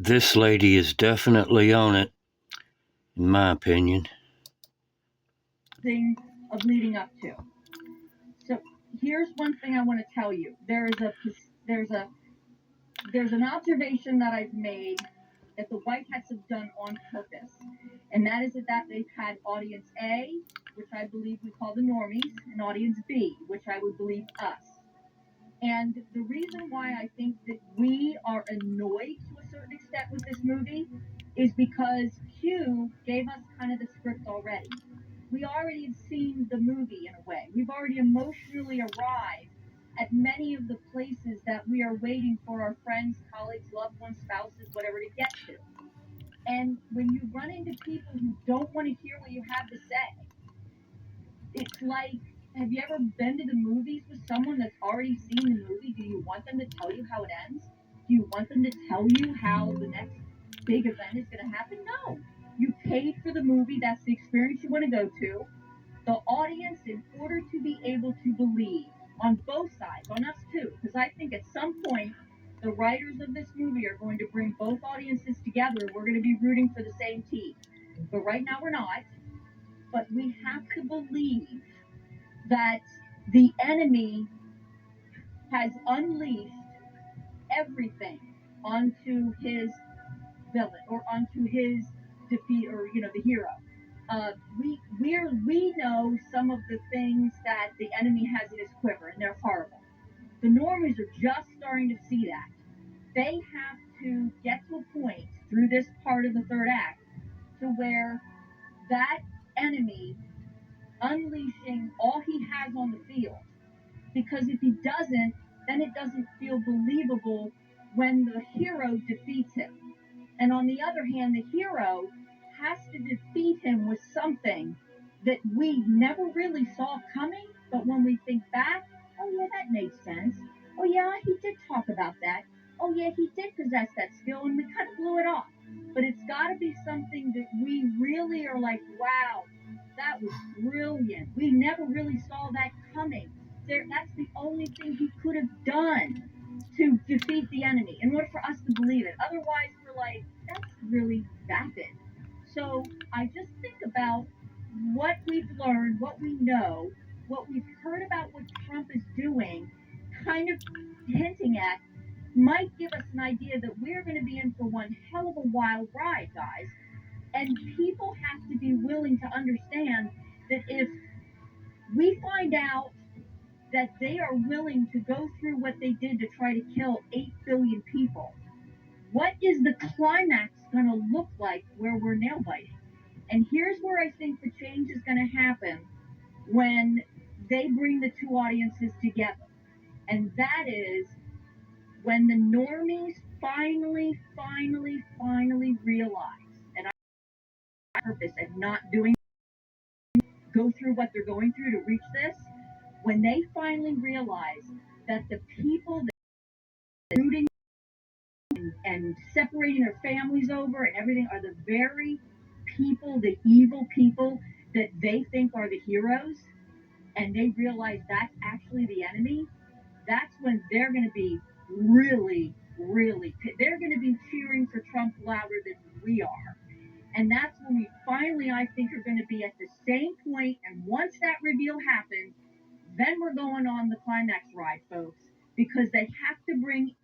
This lady is definitely on it, in my opinion. Thing of leading up to. So here's one thing I want to tell you. There's an observation that I've made that the White Hats have done on purpose, and that is that they've had audience A, which I believe we call the normies, and audience B, which I would believe us. And the reason why I think that we are annoyed to a certain extent with this movie is because Hugh gave us kind of the script already. We already have seen the movie in a way. We've already emotionally arrived at many of the places that we are waiting for our friends, colleagues, loved ones, spouses, whatever to get to. And when you run into people who don't want to hear what you have to say, it's like, have you ever been to the movies with someone that's already seen the movie? Do you want them to tell you how it ends? Do you want them to tell you how the next big event is going to happen? No. You paid for the movie. That's the experience you want to go to. The audience, in order to be able to believe on both sides, on us too, because I think at some point the writers of this movie are going to bring both audiences together. We're going to be rooting for the same team. But right now we're not. But we have to believe that the enemy has unleashed everything onto his villain or onto his defeat, or the hero. We know some of the things that the enemy has in his quiver, and they're horrible. The normies are just starting to see that. They have to get to a point through this part of the third act to where that enemy unleashing all he has on the field, because if he doesn't, then it doesn't feel believable when the hero defeats him. And on the other hand, the hero has to defeat him with something that we never really saw coming, but when we think back, oh yeah, that made sense. Oh yeah, he did talk about that. Oh yeah, he did possess that skill, and we kind of blew it off. But it's got to be something that we really are like, wow, that was brilliant. We never really saw that coming. That's the only thing he could have done to defeat the enemy in order for us to believe it. Otherwise, we're like, that's really vapid. So I just think about what we've learned, what we know, what we've heard about what Trump is doing, kind of hinting at, might give us an idea that we're going to be in for one hell of a wild ride, guys. And people have to be willing to understand that if we find out that they are willing to go through what they did to try to kill 8 billion people, what is the climax going to look like where we're nail biting? And here's where I think the change is going to happen when they bring the two audiences together. And that is when the normies finally realize, and I purpose and not doing, go through what they're going through to reach this, when they finally realize that the people that are rooting and separating their families over and everything are the very people, the evil people that they think are the heroes, and they realize that's actually the enemy, that's when they're going to be really, they're going to be cheering for Trump louder than we are. And that's when we finally, I think, are going to be at the same point. And once that reveal happens, then we're going on the climax ride, folks, because they have to bring